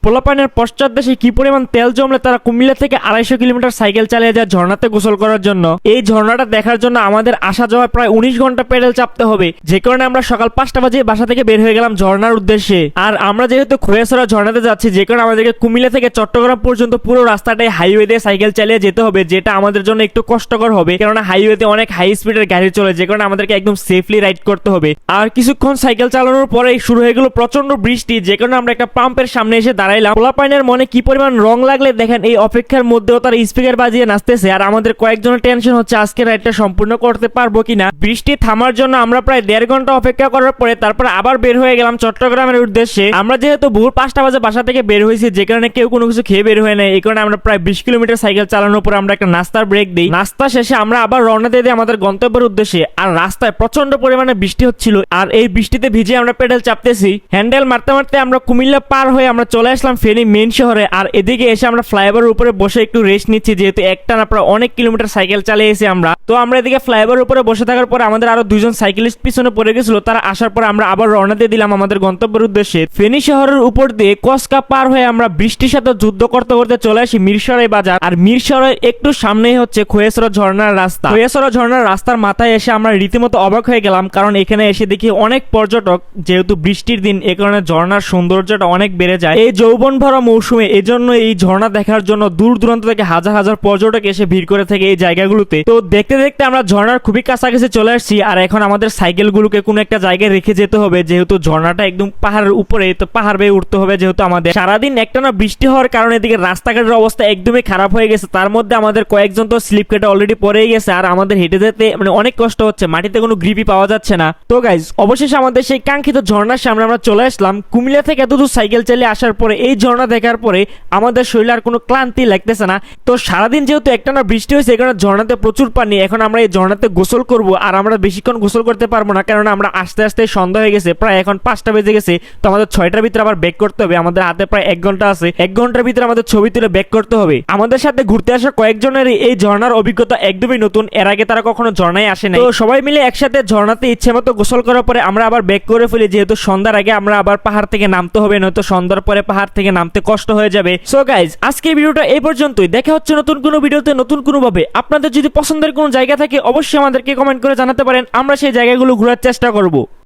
পোলাপানের পশ্চাৎ দেশে কি পরিমাণ তেল জমলে তারা কুমিল্লা থেকে 250 কিলোমিটার সাইকেল চালিয়ে যায় ঝর্ণাতে গোসল করার জন্য। এই ঝর্ণাটা দেখার জন্য আমাদের আসা যাওয়া প্রায় 19 ঘন্টা পেডেল চাপতে হবে, যে কারণে আমরা সকাল 5টা বাজে বাসা থেকে বের হয়ে গেলাম ঝর্ণার উদ্দেশ্যে। আর আমরা যেহেতু খোয়াছড়া ঝর্ণাতে যাচ্ছি, যে কারণে আমাদেরকে কুমিল্লা থেকে চট্টগ্রাম পর্যন্ত পুরো রাস্তাটাই হাইওয়ে দিয়ে সাইকেল চালিয়ে যেতে হবে, যেটা আমাদের জন্য একটু কষ্টকর হবে, কারণ হাইওয়েতে অনেক হাই স্পিডের গাড়ি চলে, যে কারণে আমাদেরকে একদম সেফলি রাইড করতে হবে। আর কিছুক্ষণ সাইকেল চালানোর পরেই শুরু হয়ে গেল প্রচন্ড বৃষ্টি, যে কারণে আমরা একটা পাম্পের সামনে এসে দাঁড়াইলাম। পোলাপাইনের মনে কি পরিমাণ রং লাগলে দেখেন, এই অপেক্ষার মধ্যেও তারা স্পিকার বাজিয়ে নাচতেছে। আর আমাদের কয়েকজনের টেনশন হচ্ছে আজকে রাইডটা সম্পূর্ণ করতে পারবো কিনা। বৃষ্টি থামার জন্য আমরা প্রায় 1.5 ঘন্টা অপেক্ষা করার পরে তারপর আবার বের হয়ে গেলাম চট্টগ্রামের উদ্দেশ্যে। আমরা যেহেতু ভোর 5টা বাজে বাসা থেকে বের হয়েছি, যে কারণে কেউ কোনো কিছু খেয়ে বের হয়ে নেয়, এই কারণে আমরা প্রায় 20 কিলোমিটার সাইকেল চালানোর পর আমরা একটা নাস্তার ব্রেক দিই। নাস্তা শেষে আমরা আবার রওনা দিয়ে দিই আমাদের গন্তব্যের উদ্দেশ্যে। আর রাস্তায় প্রচন্ড পরিমাণে বৃষ্টি হচ্ছিল, আর এই বৃষ্টিতে ভিজে আমরা পেডেল চাপতেছি। হ্যান্ডেল মারতে মারতে আমরা কুমিল্লা পার হয়ে আমরা চলে আসলাম ফেনী মেইন শহরে। আর এদিকে এসে আমরা ফ্লাইওভারের উপরে বসে একটু রেস্ট নিচ্ছি, যেহেতু একটানা প্রায় অনেক কিলোমিটার সাইকেল চালিয়েছি আমরা। তো আমরা এদিকে ফ্লাইওভারের উপরে বসে থাকার পরে আমাদের আরো 2জন সাইকেলিস্ট পিছনে পড়ে গেছিল, তারা আসার পর আমরা আবার রওনা দিয়ে দিলাম আমাদের গন্তব্যের উদ্দেশ্যে। ফেনী শহরের উপর দিয়ে কসকা পার হয়ে আমরা বৃষ্টির সাথে যুদ্ধ করতে করতে চলে আসি মিরসরাই বাজার। আর মিরসরাই একটু সামনেই হচ্ছে খোয়াছড়া ঝর্ণার রাস্তা। খোয়াছড়া ঝর্ণার রাস্তার মাথায় এসে আমরা রীতিমতো অবাক হয়ে গেলাম, কারণ এখানে এসে দেখি অনেক পর্যটক, যেহেতু বৃষ্টির দিন এ কারণে ঝর্ণার সৌন্দর্যটা অনেক বেড়ে যায় এই যৌবন ভরা মৌসুমে। এজন্য এই ঝর্ণা দেখার জন্য দূর দূরান্ত থেকে হাজার হাজার পর্যটক এসে ভিড় করে থাকে এই জায়গাগুলোতে। তো দেখতে দেখতে আমরা ঝর্ণার খুবই কাছাকাছি চলে আসছি। আর এখন আমাদের সাইকেলগুলোকে কোনো একটা জায়গায় রেখে যেতে হবে, যেহেতু ঝর্ণাটা একদম পাহাড়ের উপরে, তো পাহাড় বেয়ে উঠতে হবে। যেহেতু আমাদের সারাদিন একটানা বৃষ্টি হওয়ার কারণে এদিকে রাস্তাঘাটের অবস্থা একদমই খারাপ হয়ে গেছে, তার মধ্যে আমাদের কয়েকজন তো স্লিপ কেটে অলরেডি পড়েই গেছে। আর আমাদের হেঁটে যেতে মানে অনেক কষ্ট হচ্ছে, মাটিতে কোনো গ্রিপই পাওয়া যাচ্ছে না। তো গাইজ, অবশেষে আমাদের সেই কাঙ্ক্ষিত ঝর্ণার সামনে আমরা চলে আসলাম। কুমিল্লা থেকে এতদূর সাইকেল চালিয়ে আসার পরে এই ঝর্ণা দেখার পরে আমাদের শরীরে আর কোনো ক্লান্তি লাগতেছে না। তো সারাদিন যেহেতু একটানা বৃষ্টি হয়েছে, এখানে ঝর্ণাতে প্রচুর পানি। এখন আমরা এই ঝর্ণাতে গোসল করব, আর আমরা বেশিক্ষণ গোসল করতে পারবো না, কারণ আমরা আস্তে আস্তে সন্ধ্যা হয়ে গেছে, প্রায় এখন 5টা বেজে গেছে। তো আমাদের 6টার ভিতরে আবার ব্যাক করতে হবে। আমাদের হাতে প্রায় 1 ঘন্টা আছে, 1 ঘন্টার ভিতরে আমাদের ছবি তুলে ব্যাক করতে হবে। আমাদের সাথে ঘুরতে আসা কয়েকজনের এই ঝর্ণার অভিজ্ঞতা একদমই নতুন, এর আগে তারা কখনো ঝর্ণায় আসে না। তো সবাই মিলে একসাথে ঝর্ণাতে ইচ্ছে মতো গোসল করার পরে আমরা আবার ব্যাক করে ফেলি, যেহেতু সন্ধ্যার আগে আমরা আবার পাহাড় থেকে নামতে হবে, নয়তো সন্ধ্যার পরে পাহাড় থেকে নামতে কষ্ট হয়ে যাবে। সো গাইজ, আজকের ভিডিওটা এই পর্যন্তই। দেখা হচ্ছে নতুন কোনো ভিডিওতে নতুন কোনো ভাবে। আপনাদের যদি পছন্দের কোনো জায়গা থাকে অবশ্যই আমাদেরকে কমেন্ট করে জানাতে পারেন, আমরা সেই জায়গাগুলো ঘোরার চেষ্টা করব।